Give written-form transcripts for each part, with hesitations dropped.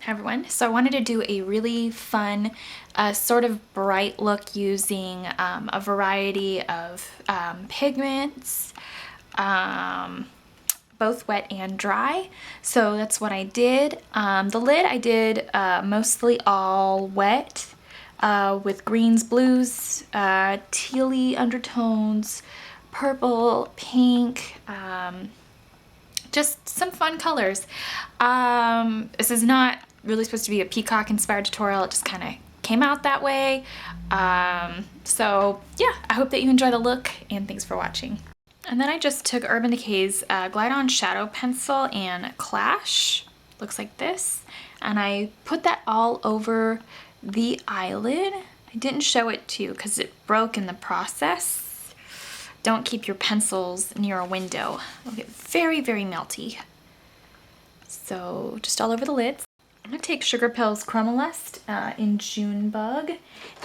Hi everyone. So I wanted to do a really fun sort of bright look using a variety of pigments, both wet and dry. So that's what I did. The lid I did mostly all wet with greens, blues, tealy undertones, purple, pink, just some fun colors. This is not really supposed to be a peacock inspired tutorial. It just kind of came out that way. So yeah, I hope that you enjoy the look and thanks for watching. And then I just took Urban Decay's Glide On Shadow Pencil and Clash. Looks like this. And I put that all over the eyelid. I didn't show it to you because it broke in the process. Don't keep your pencils near a window. They'll get very, very melty. So just all over the lids. I'm going to take Sugarpill's Chromalust in Junebug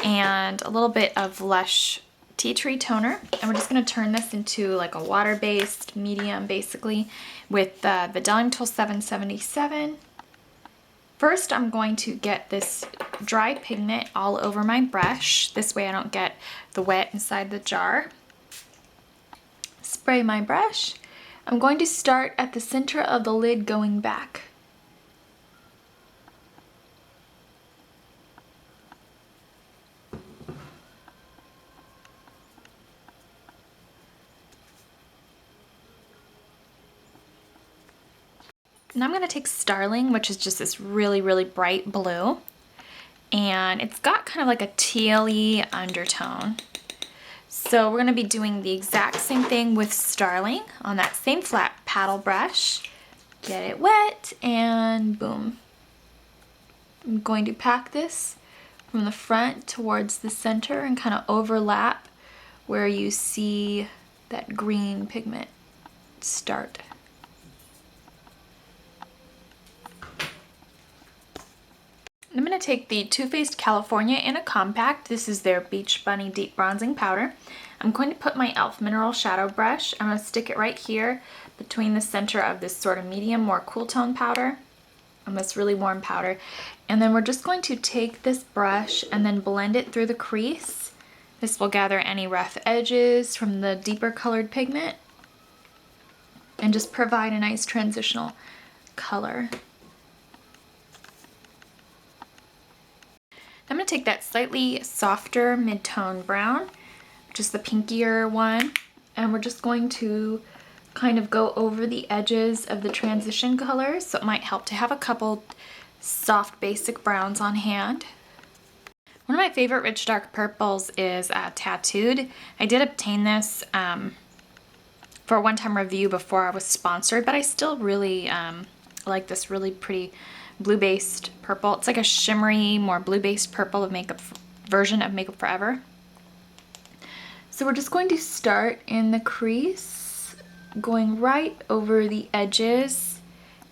and a little bit of LUSH Tea Tree Toner. And we're just going to turn this into like a water-based medium basically with the Dialing Tool 777. First I'm going to get this dry pigment all over my brush. This way I don't get the wet inside the jar. Spray my brush. I'm going to start at the center of the lid going back. And I'm going to take Starling, which is just this really, really bright blue. And it's got kind of like a tealy undertone. So we're going to be doing the exact same thing with Starling on that same flat paddle brush. Get it wet and boom. I'm going to pack this from the front towards the center and kind of overlap where you see that green pigment start. I'm going to take the Too Faced California in a compact. This is their Beach Bunny Deep Bronzing Powder. I'm going to put my e.l.f. Mineral Shadow Brush. I'm going to stick it right here between the center of this sort of medium, more cool tone powder and this really warm powder. And then we're just going to take this brush and then blend it through the crease. This will gather any rough edges from the deeper colored pigment and just provide a nice transitional color. I'm going to take that slightly softer mid-tone brown, just the pinkier one, and we're just going to kind of go over the edges of the transition colors, so it might help to have a couple soft basic browns on hand. One of my favorite rich dark purples is Tattooed. I did obtain this for a one-time review before I was sponsored, but I still really like this really pretty blue-based purple. It's like a shimmery, more blue-based purple of makeup version of Makeup Forever. So we're just going to start in the crease, going right over the edges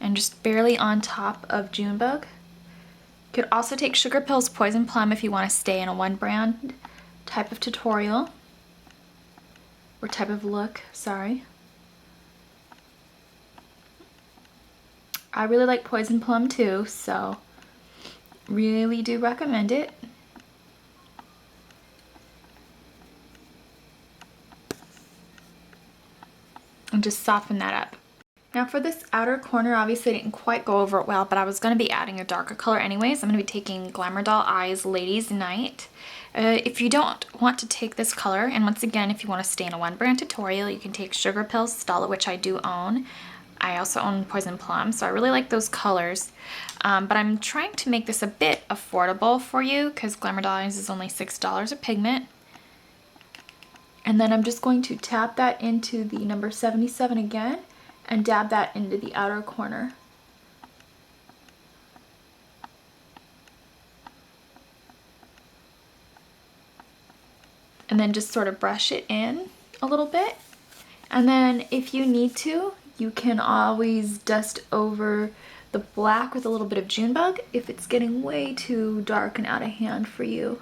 and just barely on top of Junebug. You could also take Sugarpill's Poison Plum if you want to stay in a one brand type of tutorial or type of look, sorry. I really like Poison Plum too, so really do recommend it. And just soften that up. Now for this outer corner, obviously I didn't quite go over it well, but I was going to be adding a darker color anyways. I'm going to be taking Glamour Doll Eyes Ladies Night. If you don't want to take this color, and once again, if you want to stay in a one brand tutorial, you can take Sugarpill's Stella, which I do own. I also own Poison Plum, so I really like those colors. But I'm trying to make this a bit affordable for you because Glamour Doll Eyes is only $6 a pigment. And then I'm just going to tap that into the number 77 again and dab that into the outer corner. And then just sort of brush it in a little bit. And then if you need to, you can always dust over the black with a little bit of Junebug if it's getting way too dark and out of hand for you.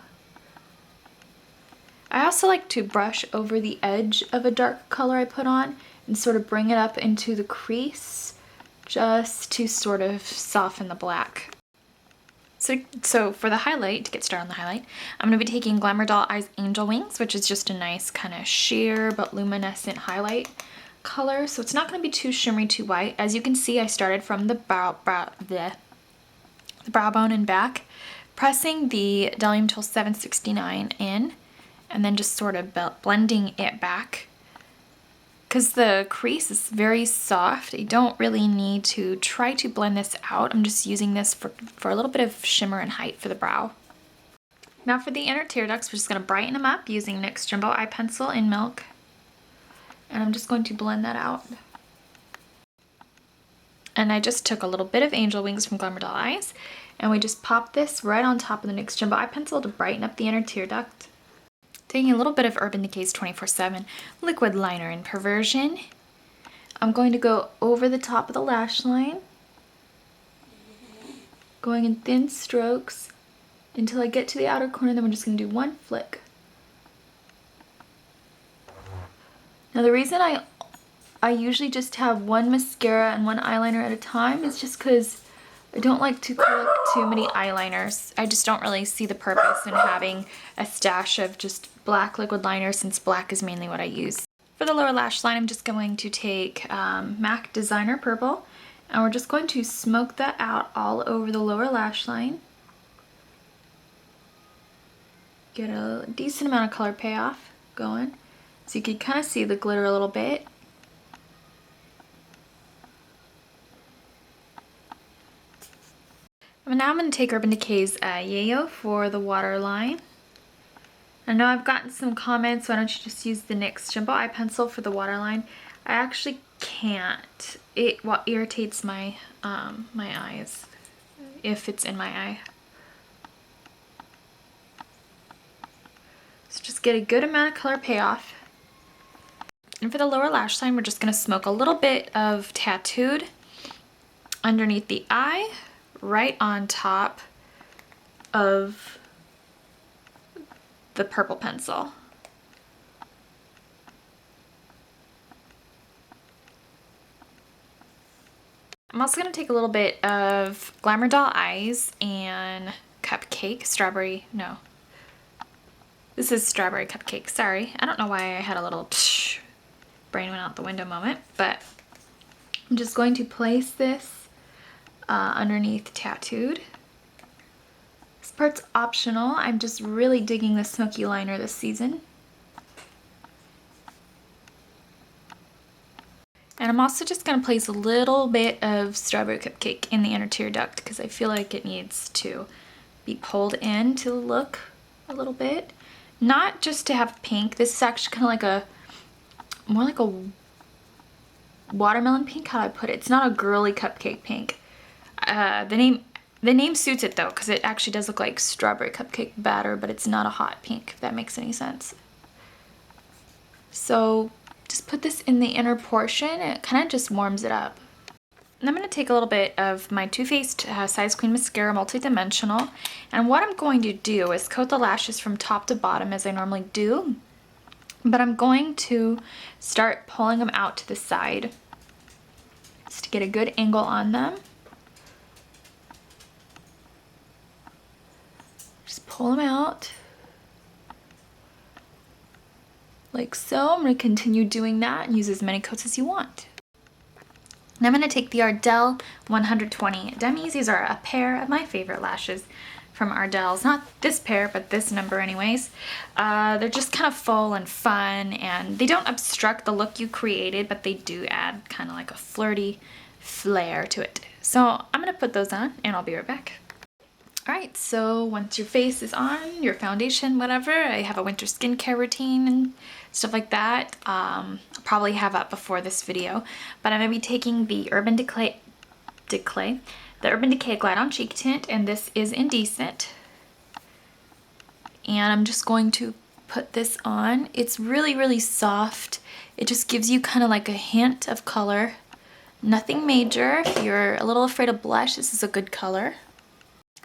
I also like to brush over the edge of a dark color I put on and sort of bring it up into the crease just to sort of soften the black. So for the highlight, to get started on the highlight, I'm going to be taking Glamour Doll Eyes Angel Wings, which is just a nice kind of sheer but luminescent highlight color. So it's not going to be too shimmery, too white. As you can see, I started from the brow bone and back, pressing the Volume Tool 769 in, and then just sort of blending it back. Because the crease is very soft, I don't really need to try to blend this out. I'm just using this for a little bit of shimmer and height for the brow. Now for the inner tear ducts, we're just going to brighten them up using NYX Jumbo Eye Pencil in Milk. And I'm just going to blend that out. And I just took a little bit of Angel Wings from Glamour Doll Eyes, and we just popped this right on top of the NYX Jumbo Eye Pencil to brighten up the inner tear duct. Taking a little bit of Urban Decay's 24/7 liquid liner in Perversion. I'm going to go over the top of the lash line, going in thin strokes until I get to the outer corner, then we're just going to do one flick. Now the reason I usually just have one mascara and one eyeliner at a time is just because I don't like to collect too many eyeliners. I just don't really see the purpose in having a stash of just black liquid liner, since black is mainly what I use. For the lower lash line, I'm just going to take MAC Designer Purple, and we're just going to smoke that out all over the lower lash line. Get a decent amount of color payoff going, so you can kind of see the glitter a little bit. And now I'm going to take Urban Decay's Yeyo for the waterline. I know I've gotten some comments, why don't you just use the NYX Jumbo Eye Pencil for the waterline? I actually can't. It irritates my my eyes if it's in my eye. So just get a good amount of color payoff. And for the lower lash line, we're just going to smoke a little bit of Tattooed underneath the eye, right on top of the purple pencil. I'm also going to take a little bit of Glamour Doll Eyes and Cupcake, this is Strawberry Cupcake, sorry. I don't know why I had a little brain went out the window moment, but I'm just going to place this underneath Tattooed. This part's optional. I'm just really digging the smoky liner this season. And I'm also just going to place a little bit of Strawberry Cupcake in the inner tear duct because I feel like it needs to be pulled in to look a little bit. Not just to have pink. This is actually kind of like more like a watermelon pink, how do I put it? It's not a girly cupcake pink. The name suits it though, because it actually does look like strawberry cupcake batter, but it's not a hot pink, if that makes any sense. So just put this in the inner portion, and it kind of just warms it up. And I'm going to take a little bit of my Too Faced Size Queen Mascara Multidimensional, and what I'm going to do is coat the lashes from top to bottom as I normally do, but I'm going to start pulling them out to the side just to get a good angle on them. Just pull them out like so. I'm going to continue doing that and use as many coats as you want. Now I'm going to take the Ardell 120 Dummies. These are a pair of my favorite lashes from Ardell's. Not this pair, but this number anyways. They're just kind of full and fun, and they don't obstruct the look you created, but they do add kind of like a flirty flair to it. So I'm going to put those on, and I'll be right back. Alright, so once your face is on, your foundation, whatever, I have a winter skincare routine and stuff like that. I'll probably have up before this video, but I'm going to be taking the Urban Decay Glide On Cheek Tint, and this is Indecent. And I'm just going to put this on. It's really, really soft. It just gives you kind of like a hint of color. Nothing major. If you're a little afraid of blush, this is a good color.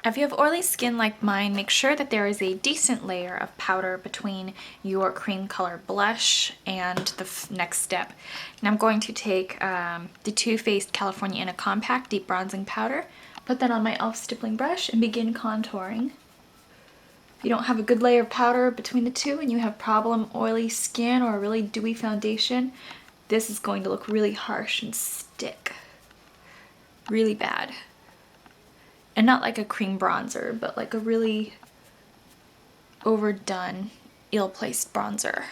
If you have oily skin like mine, make sure that there is a decent layer of powder between your cream color blush and the next step. And I'm going to take the Too Faced California in a Compact Deep Bronzing Powder, put that on my e.l.f. stippling brush, and begin contouring. If you don't have a good layer of powder between the two and you have problem oily skin or a really dewy foundation, this is going to look really harsh and stick. Really bad. And not like a cream bronzer, but like a really overdone, ill-placed bronzer.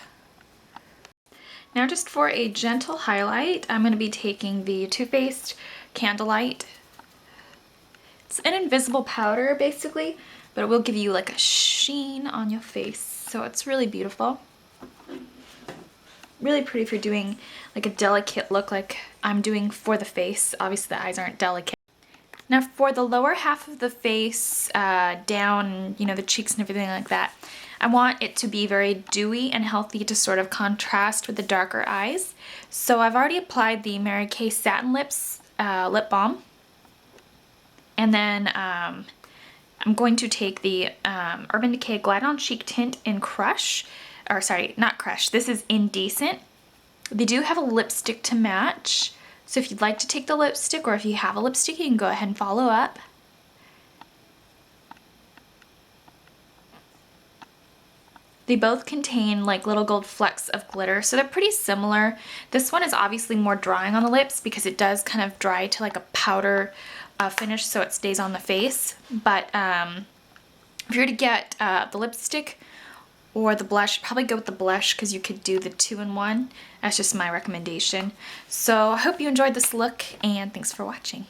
Now just for a gentle highlight, I'm going to be taking the Too Faced Candlelight. It's an invisible powder basically, but it will give you like a sheen on your face. So it's really beautiful. Really pretty if you're doing like a delicate look like I'm doing for the face. Obviously the eyes aren't delicate. Now for the lower half of the face, down, you know, the cheeks and everything like that, I want it to be very dewy and healthy to sort of contrast with the darker eyes. So I've already applied the Mary Kay Satin Lips lip balm. And then I'm going to take the Urban Decay Glide On Cheek Tint in Crush. Or sorry, not Crush. This is Indecent. They do have a lipstick to match. So if you'd like to take the lipstick, or if you have a lipstick, you can go ahead and follow up. They both contain like little gold flecks of glitter, so they're pretty similar. This one is obviously more drying on the lips because it does kind of dry to like a powder finish, so it stays on the face. But if you're to get the lipstick or the blush, probably go with the blush because you could do the 2-in-1. That's just my recommendation. So I hope you enjoyed this look, and thanks for watching.